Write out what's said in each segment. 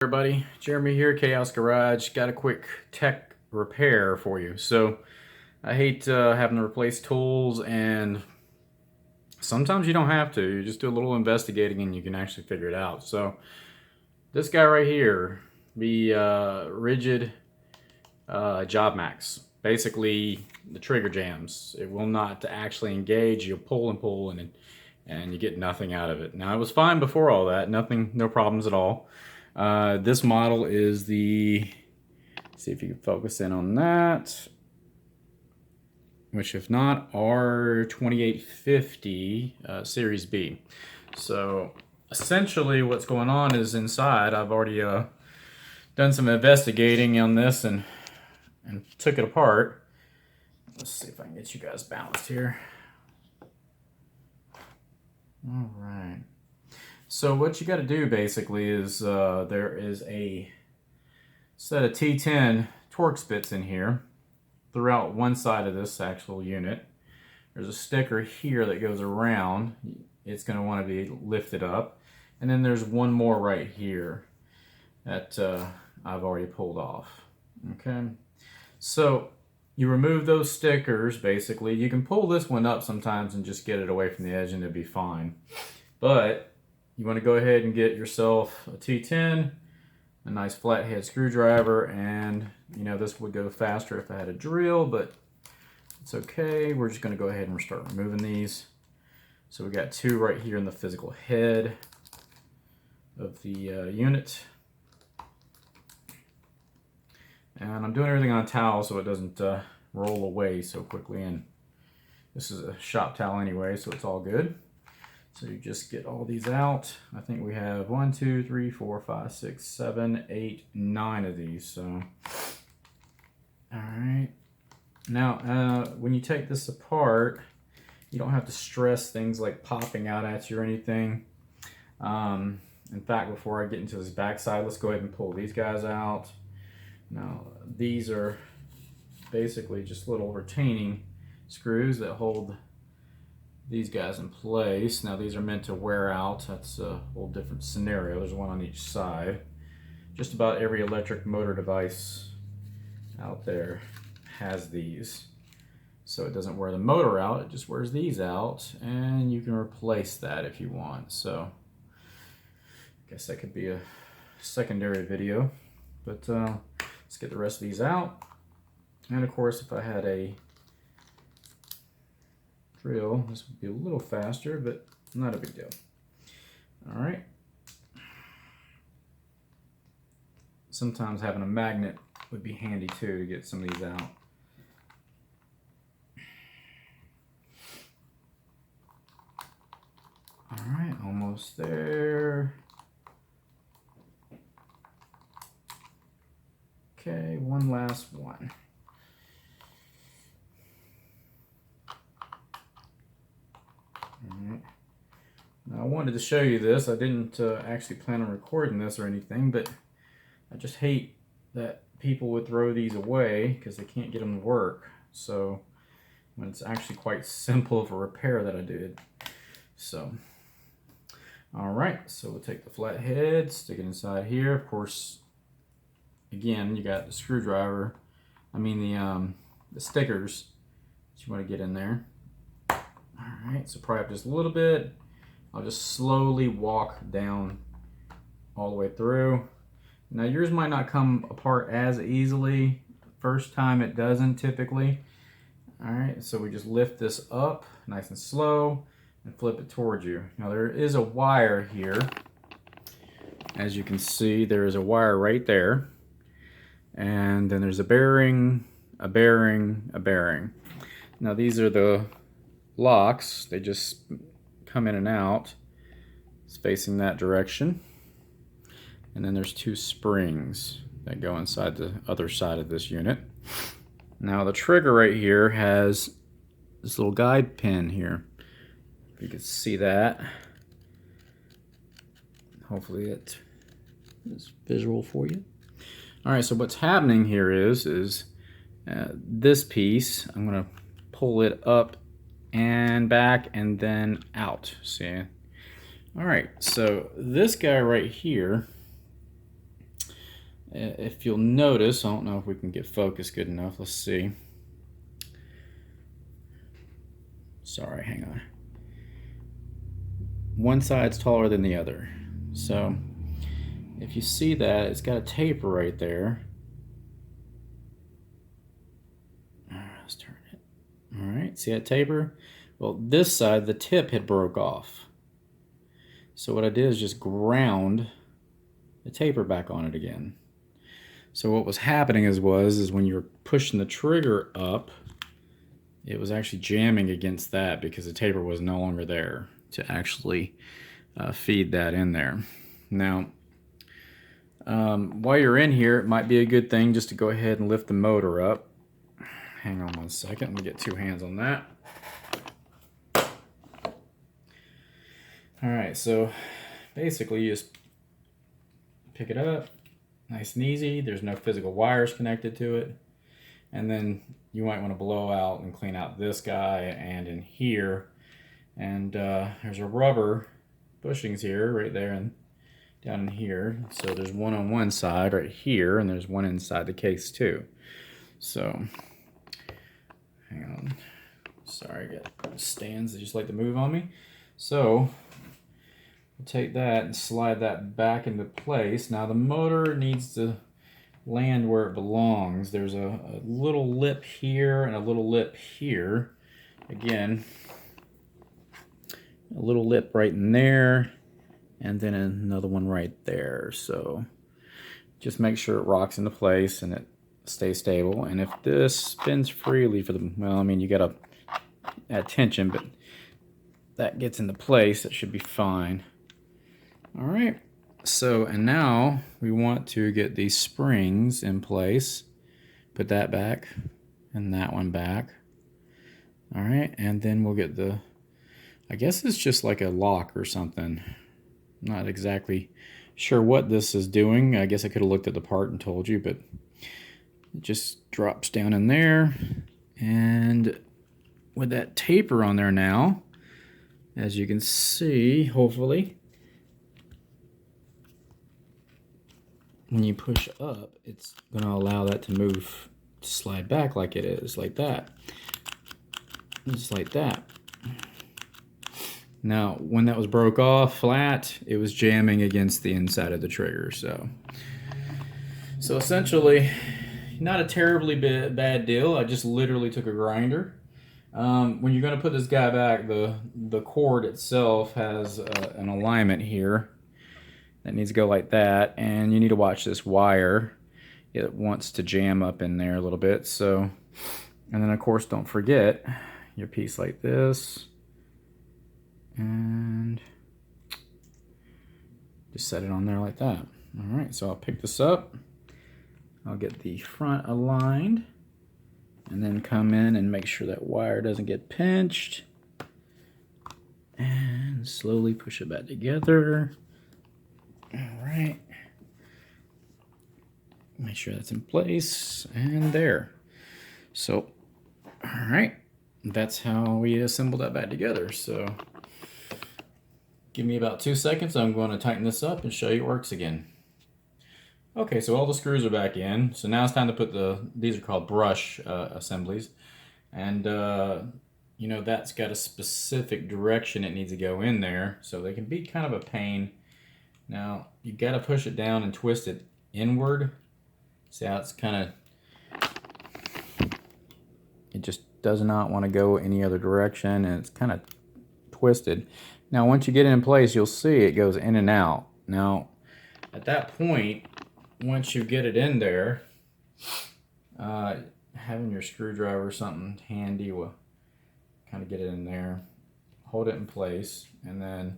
Everybody, Jeremy here, Chaos Garage. Got a quick tech repair for you. So I hate having to replace tools, and sometimes you don't have to. You just do a little investigating and you can actually figure it out. So this guy right here, the Ridgid Job Max. Basically, the trigger jams. It will not actually engage. You'll pull and pull and you get nothing out of it. Now, it was fine before all that. Nothing, no problems at all. This model is the, see if you can focus in on that, which if not, R2850 Series B. So essentially what's going on is inside, I've already done some investigating on this and took it apart. Let's see if I can get you guys balanced here. All right. So what you got to do basically is there is a set of T10 Torx bits in here throughout one side of this actual unit. There's a sticker here that goes around. It's going to want to be lifted up. And then there's one more right here that I've already pulled off. Okay. So you remove those stickers basically. You can pull this one up sometimes and just get it away from the edge and it'll be fine. But you want to go ahead and get yourself a T10, a nice flathead screwdriver, and you know this would go faster if I had a drill, but it's okay. We're just going to go ahead and start removing these. So we got two right here in the physical head of the unit. And I'm doing everything on a towel so it doesn't roll away so quickly. And this is a shop towel anyway, so it's all good. So you just get all these out. I think we have 1, 2, 3, 4, 5, 6, 7, 8, 9 of these. So, all right. Now, when you take this apart, you don't have to stress things like popping out at you or anything. In fact, before I get into this backside, let's go ahead and pull these guys out. Now, these are basically just little retaining screws that hold these guys in place. Now these are meant to wear out. That's a whole different scenario. There's one on each side. Just about every electric motor device out there has these. So it doesn't wear the motor out, it just wears these out, and you can replace that if you want. So I guess that could be a secondary video. But let's get the rest of these out. And of course, if I had a drill, this would be a little faster, but not a big deal. All right. Sometimes having a magnet would be handy too to get some of these out. All right, almost there. Okay, one last one. Now I wanted to show you this. I didn't actually plan on recording this or anything, but I just hate that people would throw these away because they can't get them to work. So when it's actually quite simple of a repair that I did. So, all right, so we'll take the flathead, stick it inside here. Of course, again, you got the screwdriver. I mean the stickers that you want to get in there. All right, so pry up just a little bit. I'll just slowly walk down all the way through. Now yours might not come apart as easily. First time it doesn't typically. All right, so we just lift this up nice and slow and flip it towards you. Now there is a wire here. As you can see, there is a wire right there. And then there's a bearing, a bearing, a bearing. Now these are the locks. They just come in and out. It's facing that direction. And then there's two springs that go inside the other side of this unit. Now the trigger right here has this little guide pin here. If you can see that. Hopefully it is visual for you. All right, so what's happening here is this piece, I'm gonna pull it up and back and then out. See? All right, so this guy right here If you'll notice, I don't know if we can get focus good enough. Let's see. Sorry, hang on. One side's taller than the other. So if you see that, it's got a taper right there. Let's turn it. All right, see that taper? Well, this side, the tip had broke off. So what I did is just ground the taper back on it again. So what was happening is when you were pushing the trigger up, it was actually jamming against that because the taper was no longer there to actually feed that in there. Now, while you're in here, it might be a good thing just to go ahead and lift the motor up. Hang on one second, let me get two hands on that. All right, so basically you just pick it up, nice and easy. There's no physical wires connected to it. And then you might want to blow out and clean out this guy and in here. And there's a rubber bushings here, right there and down in here. So there's one on one side right here, and there's one inside the case too. So, hang on. Sorry, I got stands that just like to move on me. So, we'll take that and slide that back into place. Now the motor needs to land where it belongs. There's a little lip here and a little lip here. Again, a little lip right in there, and then another one right there. So just make sure it rocks into place and it stays stable. And if this spins freely for the, well, I mean, you gotta add tension, but that gets into place, it should be fine. All right. So, and now we want to get these springs in place. Put that back and that one back. All right, and then we'll get the, I guess it's just like a lock or something. Not exactly sure what this is doing. I guess I could have looked at the part and told you, but it just drops down in there. And with that taper on there now, as you can see, hopefully, when you push up, it's going to allow that to move, to slide back like it is, like that. Just like that. Now, when that was broke off flat, it was jamming against the inside of the trigger. So essentially, not a terribly bad deal. I just literally took a grinder. When you're going to put this guy back, the cord itself has an alignment here that needs to go like that, and you need to watch this wire. It wants to jam up in there a little bit. So, and then of course, don't forget your piece like this, and just set it on there like that. All right, so I'll pick this up. I'll get the front aligned, and then come in and make sure that wire doesn't get pinched, and slowly push it back together. All right, make sure that's in place, and there. So, all right, that's how we assemble that back together. So give me about 2 seconds. I'm going to tighten this up and show you it works again. Okay, so all the screws are back in. So now it's time to put these are called brush assemblies. And you know, that's got a specific direction it needs to go in there. So they can be kind of a pain. Now, you got to push it down and twist it inward. See how it's kind of, it just does not want to go any other direction, and it's kind of twisted. Now, once you get it in place, you'll see it goes in and out. Now, at that point, once you get it in there, having your screwdriver or something handy will kind of get it in there, hold it in place, and then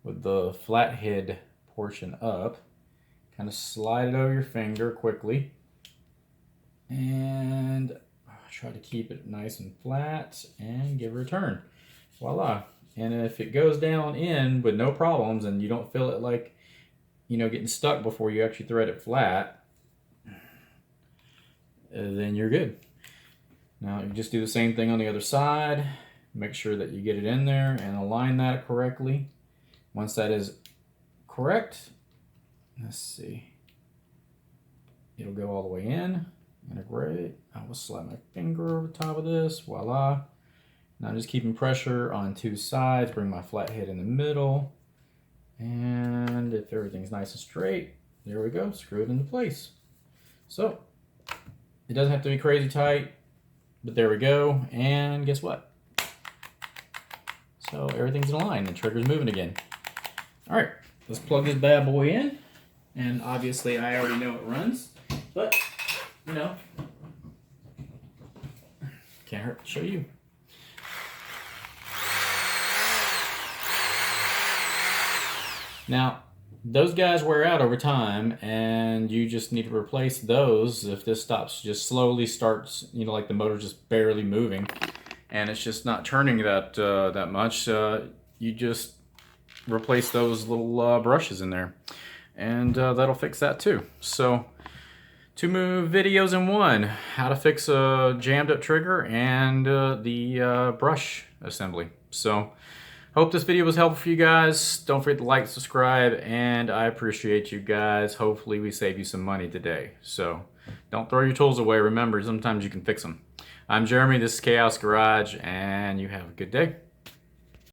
with the flathead portion up, kind of slide it over your finger quickly, and try to keep it nice and flat, and give it a turn. Voila. And if it goes down in with no problems and you don't feel it like, you know, getting stuck before you actually thread it flat, then you're good. Now you just do the same thing on the other side. Make sure that you get it in there and align that correctly. Once that is correct, let's see. go all the way in, integrate. I will slide my finger over the top of this, voila. Now I'm just keeping pressure on two sides, bring my flat head in the middle, and if everything's nice and straight, there we go, screw it into place. So, it doesn't have to be crazy tight, but there we go, and guess what? So everything's in line, the trigger's moving again. All right, let's plug this bad boy in, and obviously I already know it runs, but, you know, can't hurt to show you. Now, those guys wear out over time, and you just need to replace those if this stops, just slowly starts, you know, like the motor's just barely moving, and it's just not turning that much. You just replace those little brushes in there, and that'll fix that too. So, 2 videos in one: how to fix a jammed up trigger and the brush assembly. So, hope this video was helpful for you guys. Don't forget to like, subscribe, and I appreciate you guys. Hopefully we save you some money today. So don't throw your tools away. Remember, sometimes you can fix them. I'm Jeremy, this is Chaos Garage, and you have a good day.